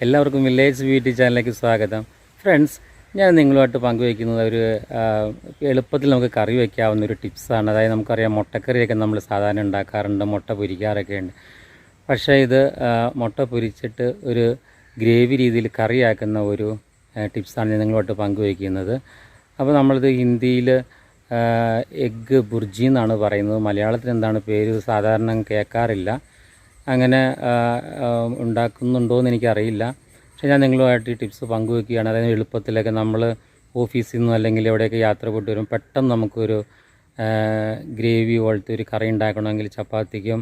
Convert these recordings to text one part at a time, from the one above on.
എല്ലാവർക്കും village beauty ചാനലിലേക്ക് സ്വാഗതം. ഫ്രണ്ട്സ്, ഞാൻ നിങ്ങളുമായിട്ട് പങ്കുവയ്ക്കുന്നത് ഒരു എളുപ്പത്തിൽ നമുക്ക് കറി വയ്ക്കാവുന്ന ഒരു ടിപ്സാണ്. അതായത് നമുക്കറിയാം, മുട്ടക്കറിയൊക്കെ നമ്മൾ സാധാരണ ഉണ്ടാക്കാറുണ്ട്, മുട്ട പൊരിക്കാറൊക്കെ ഉണ്ട്. പക്ഷേ ഇത് മുട്ട പൊരിച്ചിട്ട് ഒരു ഗ്രേവി രീതിയിൽ കറിയാക്കുന്ന ഒരു ടിപ്സാണ് ഞാൻ നിങ്ങളുമായിട്ട് പങ്കുവയ്ക്കുന്നത്. അപ്പോൾ നമ്മളിത് ഹിന്ദിയിൽ എഗ്ഗ് ബുർജി എന്നാണ് പറയുന്നത്. മലയാളത്തിൽ എന്താണ് പേര് സാധാരണ കേൾക്കാറില്ല. അങ്ങനെ ഉണ്ടാക്കുന്നുണ്ടോ എന്ന് എനിക്കറിയില്ല. പക്ഷേ ഞാൻ നിങ്ങളുമായിട്ട് ഈ ടിപ്സ് പങ്കുവയ്ക്കുകയാണ്. അതായത് എളുപ്പത്തിലൊക്കെ നമ്മൾ ഓഫീസിൽ നിന്നും അല്ലെങ്കിൽ എവിടെയൊക്കെ യാത്ര പോയിട്ട് വരും, പെട്ടെന്ന് നമുക്കൊരു ഗ്രേവി പോലത്തെ ഒരു കറി ഉണ്ടാക്കണമെങ്കിൽ ചപ്പാത്തിക്കും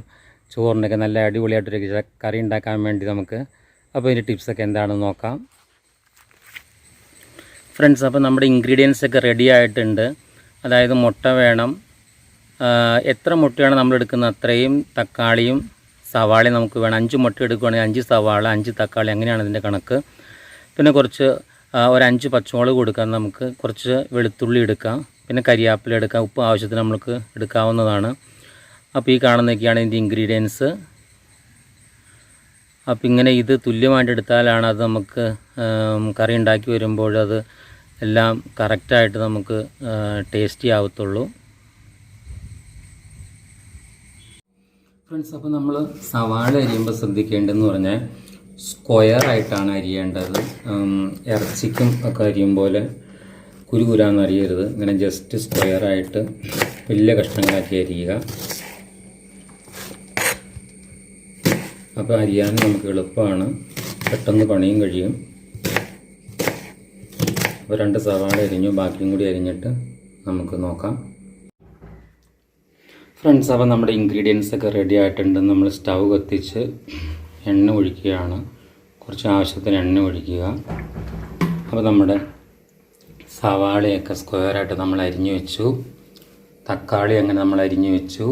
ചോറിനൊക്കെ നല്ല അടിപൊളിയായിട്ടൊരു കറി ഉണ്ടാക്കാൻ വേണ്ടി നമുക്ക് അപ്പോൾ ഇതിൻ്റെ ടിപ്സൊക്കെ എന്താണെന്ന് നോക്കാം. ഫ്രണ്ട്സ്, അപ്പോൾ നമ്മുടെ ഇൻഗ്രീഡിയൻസ് ഒക്കെ റെഡി ആയിട്ടുണ്ട്. അതായത് മുട്ട വേണം. എത്ര മുട്ടയാണ് നമ്മൾ എടുക്കുന്നത് അത്രയും തക്കാളിയും സവാളയും നമുക്ക് വേണം. 5 മുട്ട എടുക്കുകയാണെങ്കിൽ 5 സവാള, 5 തക്കാളി, അങ്ങനെയാണ് ഇതിൻ്റെ കണക്ക്. പിന്നെ കുറച്ച് ഒരു 5 പച്ചമുളക് കൊടുക്കാം. നമുക്ക് കുറച്ച് വെളുത്തുള്ളി എടുക്കാം, പിന്നെ കരിയാപ്പില എടുക്കാം. ഉപ്പ് ആവശ്യത്തിന് നമുക്ക് എടുക്കാവുന്നതാണ്. അപ്പോൾ ഈ കാണുന്നതൊക്കെയാണ് ഇതിൻ്റെ ഇൻഗ്രീഡിയൻസ്. അപ്പോൾ ഇങ്ങനെ ഇത് തുല്യമായിട്ട് എടുത്താലാണ് അത് നമുക്ക് കറി ഉണ്ടാക്കി വരുമ്പോൾ അത് എല്ലാം കറക്റ്റായിട്ട് നമുക്ക് ടേസ്റ്റി ആവത്തുള്ളൂ. ഫ്രണ്ട്സ്, അപ്പോൾ നമ്മൾ സവാള അരിയുമ്പോൾ ശ്രദ്ധിക്കേണ്ടതെന്ന് പറഞ്ഞാൽ സ്ക്വയറായിട്ടാണ് അരിയേണ്ടത്. ഇറച്ചിക്കും ഒക്കെ അരിയും പോലെ കുരുകുരാന്ന് അരിയരുത്. ഇങ്ങനെ ജസ്റ്റ് സ്ക്വയറായിട്ട് വലിയ കഷ്ണങ്ങളാക്കി അരിയുക. അപ്പോൾ അരിയാൻ നമുക്ക് എളുപ്പമാണ്, പെട്ടെന്ന് പണിയും കഴിയും. അപ്പോൾ 2 സവാള അരിഞ്ഞു, ബാക്കിയും കൂടി അരിഞ്ഞിട്ട് നമുക്ക് നോക്കാം. ഫ്രണ്ട്സ്, അപ്പോൾ നമ്മുടെ ഇൻഗ്രീഡിയൻസ് ഒക്കെ റെഡി ആയിട്ടുണ്ട്. നമ്മൾ സ്റ്റൗ കത്തിച്ച് എണ്ണ ഒഴിക്കുകയാണ്. കുറച്ച് ആവശ്യത്തിന് എണ്ണ ഒഴിക്കുക. അപ്പോൾ നമ്മുടെ സവാളയൊക്കെ സ്ക്വയറായിട്ട് നമ്മൾ അരിഞ്ഞു വെച്ചു. തക്കാളി അങ്ങനെ നമ്മൾ അരിഞ്ഞു വെച്ചു.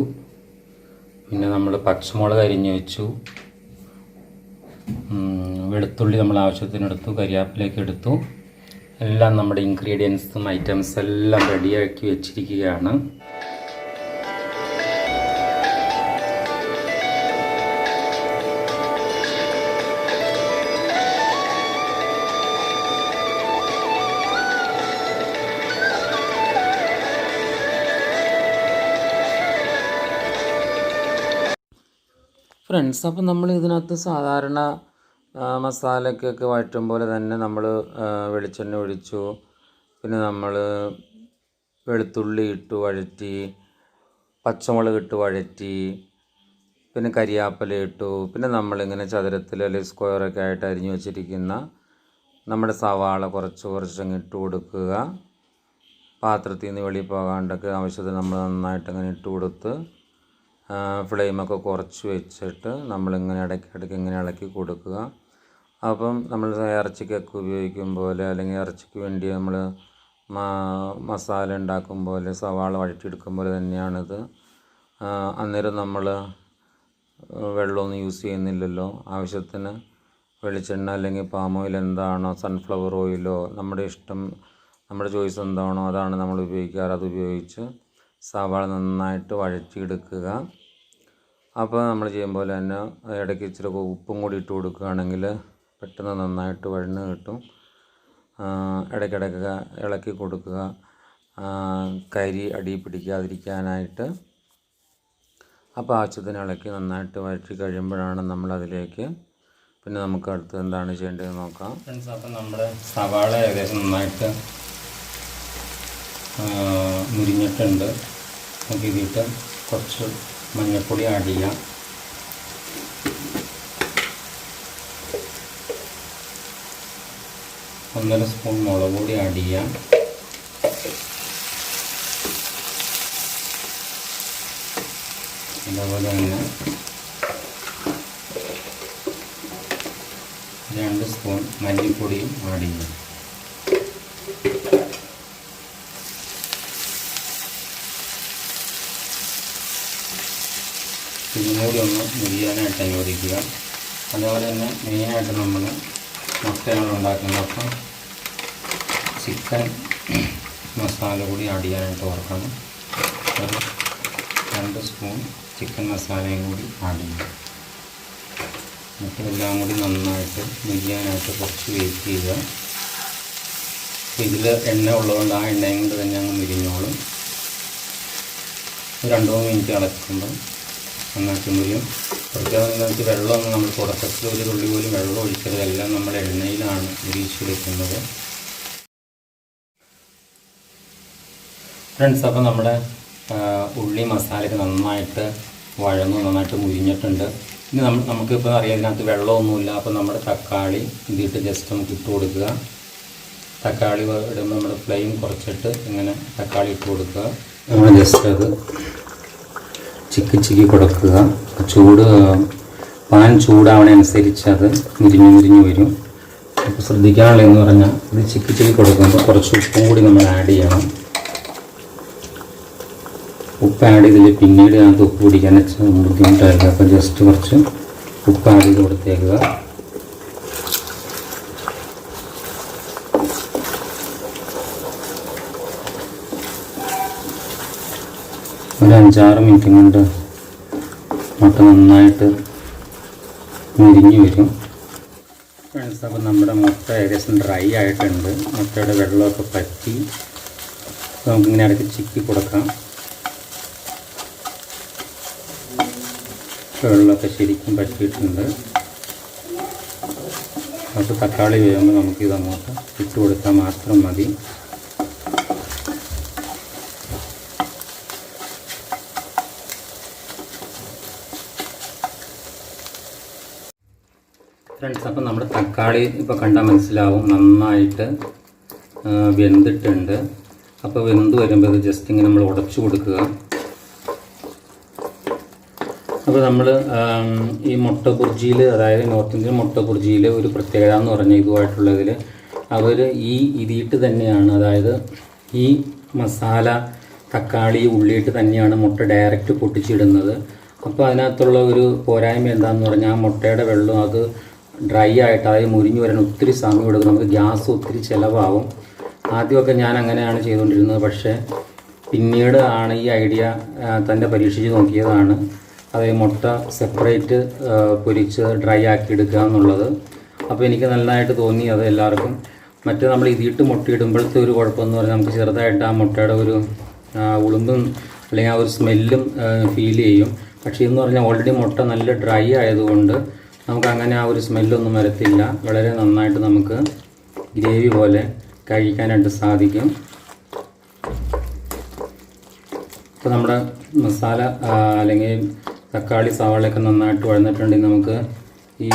പിന്നെ നമ്മൾ പച്ചമുളക് അരിഞ്ഞു വെച്ചു. വെളുത്തുള്ളി നമ്മൾ ആവശ്യത്തിനെടുത്തു. കരിയാപ്പിലേക്ക് എടുത്തു. എല്ലാം നമ്മുടെ ഇൻഗ്രീഡിയൻസും ഐറ്റംസ് എല്ലാം റെഡിയാക്കി വെച്ചിരിക്കുകയാണ്. ഫ്രണ്ട്സ്, അപ്പം നമ്മൾ ഇതിനകത്ത് സാധാരണ മസാലയ്ക്കൊക്കെ വഴറ്റും പോലെ തന്നെ നമ്മൾ വെളിച്ചെണ്ണ ഒഴിച്ചു. പിന്നെ നമ്മൾ വെളുത്തുള്ളി ഇട്ട് വഴറ്റി, പച്ചമുളക് ഇട്ട് വഴറ്റി, പിന്നെ കരിയാപ്പില ഇട്ടു. പിന്നെ നമ്മളിങ്ങനെ ചതുരത്തിൽ അല്ലെങ്കിൽ സ്ക്വയറൊക്കെ ആയിട്ട് അരിഞ്ഞു വെച്ചിരിക്കുന്ന നമ്മുടെ സവാള കുറച്ചങ്ങ് ഇട്ട് കൊടുക്കുക. പാത്രത്തിൽ നിന്ന് വെളിയിൽ പോകാണ്ടൊക്കെ ആവശ്യത്തിന് നമ്മൾ നന്നായിട്ട് അങ്ങനെ ഇട്ട് കൊടുത്ത് ഫ്ലെയിമൊക്കെ കുറച്ച് വെച്ചിട്ട് നമ്മളിങ്ങനെ ഇടയ്ക്കിടയ്ക്ക് ഇങ്ങനെ ഇളക്കി കൊടുക്കുക. അപ്പം നമ്മൾ ഇറച്ചിക്കൊക്കെ ഉപയോഗിക്കും പോലെ, അല്ലെങ്കിൽ ഇറച്ചിക്ക് വേണ്ടി നമ്മൾ മസാല ഉണ്ടാക്കും പോലെ, സവാള വഴറ്റിയെടുക്കും പോലെ തന്നെയാണിത്. അന്നേരം നമ്മൾ വെള്ളമൊന്നും യൂസ് ചെയ്യുന്നില്ലല്ലോ. ആവശ്യത്തിന് വെളിച്ചെണ്ണ അല്ലെങ്കിൽ പാം ഓയിൽ എന്താണോ, സൺഫ്ലവർ ഓയിലോ, നമ്മുടെ ഇഷ്ടം, നമ്മുടെ ചോയ്സ് എന്താണോ അതാണ് നമ്മൾ ഉപയോഗിക്കാറ്. അത് ഉപയോഗിച്ച് സവാള നന്നായിട്ട് വഴറ്റിയെടുക്കുക. അപ്പോൾ നമ്മൾ ചെയ്യും പോലെ തന്നെ ഇടയ്ക്ക് ഇച്ചിരി ഉപ്പും കൂടി ഇട്ട് കൊടുക്കുകയാണെങ്കിൽ പെട്ടെന്ന് നന്നായിട്ട് വഴന്ന് കിട്ടും. ഇടയ്ക്കിടയ്ക്ക് ഇളക്കി കൊടുക്കുക, കരി അടി പിടിക്കാതിരിക്കാനായിട്ട്. അപ്പോൾ ആവശ്യത്തിന് ഇളക്കി നന്നായിട്ട് വഴറ്റി കഴിയുമ്പോഴാണ് നമ്മളതിലേക്ക് പിന്നെ നമുക്ക് അടുത്ത് എന്താണ് ചെയ്യേണ്ടതെന്ന് നോക്കാം. ഫ്രണ്ട്സ്, അപ്പം നമ്മുടെ സവാള ഏകദേശം നന്നായിട്ട് മുരിഞ്ഞിട്ടുണ്ട്. നമുക്ക് ഇതിട്ട് കുറച്ച് മഞ്ഞൾപ്പൊടി ആഡ് ചെയ്യാം. ഒന്നര സ്പൂൺ മുളക് പൊടി ആഡ് ചെയ്യാം. അതുപോലെ തന്നെ 2 സ്പൂൺ മല്ലിപ്പൊടിയും ആഡ് ചെയ്യാം. ഇതുകൂടി ഒന്ന് മുരിയാനായിട്ട് അനുവദിക്കുക. അതുപോലെ തന്നെ മെയിനായിട്ട് നമ്മൾ മുട്ടയാണ് ഉണ്ടാക്കുന്നത്. അപ്പം ചിക്കൻ മസാല കൂടി ആഡ് ചെയ്യാനായിട്ട് ഓർക്കണം. 2 സ്പൂൺ ചിക്കൻ മസാലയും കൂടി ആഡ് ചെയ്യും. അപ്പോൾ എല്ലാം കൂടി നന്നായിട്ട് മുരിയാനായിട്ട് കുറച്ച് വെയിറ്റ് ചെയ്യുക. അപ്പോൾ ഇതിൽ എണ്ണ ഉള്ളതുകൊണ്ട് ആ എണ്ണയും കൊണ്ട് തന്നെ അങ്ങ് മുരിഞ്ഞോളും. 2-3 മിനിറ്റ് ഇളക്കുമ്പോൾ നന്നായിട്ട് മുരിയും. പ്രത്യേകം വെള്ളമൊന്നും നമ്മൾ തുടക്കത്തിൽ ഒരു തുള്ളി പോലും വെള്ളം ഒഴിക്കരുത്. എല്ലാം നമ്മൾ എണ്ണയിലാണ് മുരിച്ച് വെക്കുന്നത്. ഫ്രണ്ട്സ്, അപ്പോൾ നമ്മുടെ ഉള്ളി മസാലയ്ക്ക് നന്നായിട്ട് വഴന്നു നന്നായിട്ട് മുരിഞ്ഞിട്ടുണ്ട്. ഇനി നമുക്കിപ്പോൾ അറിയാം ഇതിനകത്ത് വെള്ളമൊന്നുമില്ല. അപ്പോൾ നമ്മുടെ തക്കാളി ഇതിട്ട് ജസ്റ്റ് നമുക്ക് ഇട്ട് കൊടുക്കുക. തക്കാളി ഇടുമ്പോൾ നമ്മുടെ ഫ്ലെയിം കുറച്ചിട്ട് ഇങ്ങനെ തക്കാളി ഇട്ട് കൊടുക്കുക. നമ്മൾ ജസ്റ്റ് അത് ചിക്കി കൊടുക്കുക. പാൻ ചൂടാവണനുസരിച്ച് അത് മുരിഞ്ഞു വരും. അപ്പോൾ ശ്രദ്ധിക്കാനുള്ളതെന്ന് പറഞ്ഞാൽ ഇത് ചിക്കി കൊടുക്കുമ്പോൾ കുറച്ച് ഉപ്പും കൂടി നമ്മൾ ആഡ് ചെയ്യണം. ഉപ്പ് ആഡ് ചെയ്തില്ല പിന്നീട് അതിനകത്ത് ഉപ്പ് പിടിക്കാൻ ബുദ്ധിമുട്ടായിരിക്കും. അപ്പോൾ ജസ്റ്റ് കുറച്ച് ഉപ്പ് ആഡ് ചെയ്ത് കൊടുത്തേക്കുക. ഒരു 5-6 മിനിറ്റ് കൊണ്ട് മുട്ട നന്നായിട്ട് മുരിഞ്ഞു വരും. ഫ്രണ്ട്സ്, അപ്പോൾ നമ്മുടെ മുട്ട ഏകദേശം ഡ്രൈ ആയിട്ടുണ്ട്. മുട്ടയുടെ വെള്ളമൊക്കെ പറ്റി നമുക്കിങ്ങനെ ഇടയ്ക്ക് ചിക്കി കൊടുക്കാം. വെള്ളമൊക്കെ ശരിക്കും പറ്റിയിട്ടുണ്ട്. അപ്പോൾ തക്കാളി വേകുമ്പോൾ നമുക്കിതങ്ങോട്ട് ഇട്ട് കൊടുത്താൽ മാത്രം മതി. ഫ്രണ്ട്സ്, അപ്പോൾ നമ്മുടെ തക്കാളി ഇപ്പോൾ കണ്ടാൽ മനസ്സിലാവും നന്നായിട്ട് വെന്തിട്ടുണ്ട്. അപ്പോൾ വെന്ത് വരുമ്പോൾ ഇത് ജസ്റ്റ് ഇങ്ങനെ നമ്മൾ ഉടച്ചു കൊടുക്കുക. അപ്പോൾ നമ്മൾ ഈ മുട്ട ബുർജിയിൽ, അതായത് നോർത്ത് ഇന്ത്യൻ മുട്ട ബുർജിയിൽ ഒരു പ്രത്യേകത എന്ന് പറഞ്ഞാൽ ഇതുമായിട്ടുള്ളതിൽ അവർ ഇതിട്ട് തന്നെയാണ്, അതായത് ഈ മസാല തക്കാളി ഉള്ളിയിട്ട് തന്നെയാണ് മുട്ട ഡയറക്റ്റ് പൊട്ടിച്ചിടുന്നത്. അപ്പോൾ അതിനകത്തുള്ള ഒരു പോരായ്മ എന്താണെന്ന് പറഞ്ഞാൽ ആ മുട്ടയുടെ വെള്ളം അത് ഡ്രൈ ആയിട്ട്, അതായത് മുരിഞ്ഞു വരാൻ ഒത്തിരി സമയം എടുക്കും. നമുക്ക് ഗ്യാസ് ഒത്തിരി ചിലവാകും. ആദ്യമൊക്കെ ഞാൻ അങ്ങനെയാണ് ചെയ്തുകൊണ്ടിരുന്നത്. പക്ഷേ പിന്നീട് ആണ് ഈ ഐഡിയ തന്നെ പരീക്ഷിച്ച് നോക്കിയതാണ്. അതായത് മുട്ട സെപ്പറേറ്റ് പൊരിച്ച് ഡ്രൈ ആക്കി എടുക്കുക എന്നുള്ളത്. അപ്പോൾ എനിക്ക് നല്ലതായിട്ട് തോന്നി അത് എല്ലാവർക്കും. മറ്റേ നമ്മൾ ഇതിട്ട് മുട്ട ഇടുമ്പോഴത്തെ ഒരു കുഴപ്പമെന്ന് പറഞ്ഞാൽ നമുക്ക് ചെറുതായിട്ട് ആ മുട്ടയുടെ ഒരു ഉളുമ്പും അല്ലെങ്കിൽ ആ ഒരു സ്മെല്ലും ഫീൽ ചെയ്യും. പക്ഷേ ഇതെന്ന് പറഞ്ഞാൽ ഓൾറെഡി മുട്ട നല്ല ഡ്രൈ ആയതുകൊണ്ട് നമുക്ക് അങ്ങനെ ആ ഒരു സ്മെല്ലൊന്നും വരത്തില്ല. വളരെ നന്നായിട്ട് നമുക്ക് ഗ്രേവി പോലെ കഴിക്കാനായിട്ട് സാധിക്കും. ഇപ്പോൾ നമ്മുടെ മസാല അല്ലെങ്കിൽ തക്കാളി സവാളയൊക്കെ നന്നായിട്ട് വഴന്നിട്ടുണ്ടെങ്കിൽ നമുക്ക് ഈ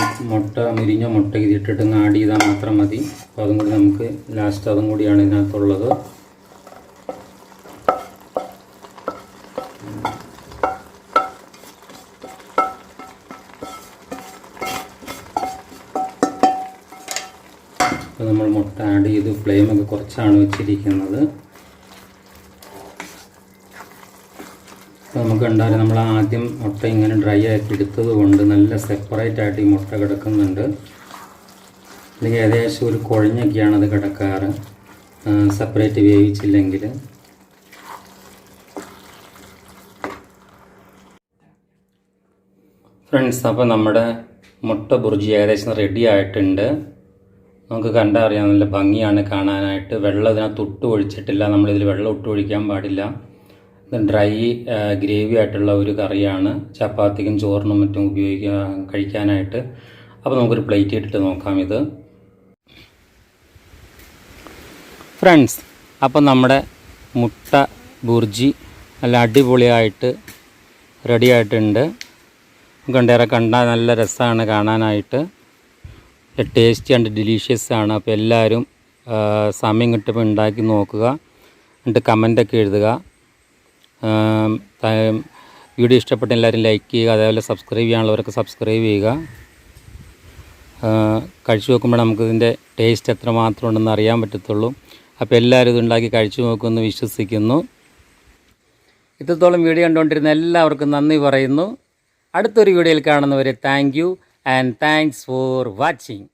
മുരിഞ്ഞ മുട്ട ഇതിട്ടിട്ട് ആഡ് ചെയ്താൽ മാത്രം മതി. അപ്പോൾ അതും കൂടി നമുക്ക് ലാസ്റ്റ് അതും കൂടിയാണ് ഇതിനകത്തുള്ളത്. അപ്പോൾ നമ്മൾ മുട്ട ആഡ് ചെയ്ത് ഫ്ലെയിമൊക്കെ കുറച്ചാണ് വെച്ചിരിക്കുന്നത്. അപ്പോൾ നമുക്ക് കണ്ടാൽ നമ്മൾ ആദ്യം മുട്ട ഇങ്ങനെ ഡ്രൈ ആക്കി എടുത്തത് കൊണ്ട് നല്ല സെപ്പറേറ്റ് ആയിട്ട് ഈ മുട്ട കിടക്കുന്നുണ്ട്. അല്ലെങ്കിൽ ഏകദേശം ഒരു കുഴഞ്ഞൊക്കെയാണ് അത് കിടക്കാറ് സെപ്പറേറ്റ് വേവിച്ചില്ലെങ്കിൽ. ഫ്രണ്ട്സ്, അപ്പോൾ നമ്മുടെ മുട്ട ബുർജി ഏകദേശം റെഡി ആയിട്ടുണ്ട്. നമുക്ക് കണ്ടാൽ അറിയാം നല്ല ഭംഗിയാണ് കാണാനായിട്ട്. വെള്ളം ഇതിനകത്ത് ഒട്ടും ഒഴിച്ചിട്ടില്ല. നമ്മളിതിൽ വെള്ളം ഒട്ടും ഒഴിക്കാൻ പാടില്ല. ഡ്രൈ ഗ്രേവി ആയിട്ടുള്ള ഒരു കറിയാണ്. ചപ്പാത്തിക്കും ചോറിനും മറ്റും കഴിക്കാനായിട്ട്. അപ്പോൾ നമുക്കൊരു പ്ലേറ്റ് ഇട്ടിട്ട് നോക്കാം ഇത്. ഫ്രണ്ട്സ്, അപ്പോൾ നമ്മുടെ മുട്ട ബുർജി നല്ല അടിപൊളിയായിട്ട് റെഡി ആയിട്ടുണ്ട്. കണ്ടേറെ കണ്ടാൽ നല്ല രസമാണ് കാണാനായിട്ട്. ടേസ്റ്റി ആൻഡ് ഡിലീഷ്യസ് ആണ്. അപ്പോൾ എല്ലാവരും സമയം കിട്ടുമ്പോൾ ഉണ്ടാക്കി നോക്കുക. എന്നിട്ട് കമൻ്റൊക്കെ എഴുതുക. വീഡിയോ ഇഷ്ടപ്പെട്ട എല്ലാവരും ലൈക്ക് ചെയ്യുക. അതേപോലെ സബ്സ്ക്രൈബ് ചെയ്യാനുള്ളവരൊക്കെ സബ്സ്ക്രൈബ് ചെയ്യുക. കഴിച്ചു നോക്കുമ്പോൾ നമുക്കിതിൻ്റെ ടേസ്റ്റ് എത്രമാത്രം ഉണ്ടെന്ന് അറിയാൻ പറ്റത്തുള്ളൂ. അപ്പോൾ എല്ലാവരും ഇതുണ്ടാക്കി കഴിച്ചു നോക്കുമെന്ന് വിശ്വസിക്കുന്നു. ഇത്രത്തോളം വീഡിയോ കണ്ടുകൊണ്ടിരുന്ന എല്ലാവർക്കും നന്ദി പറയുന്നു. അടുത്തൊരു വീഡിയോയിൽ കാണുന്നവരെ thank you and thanks for watching.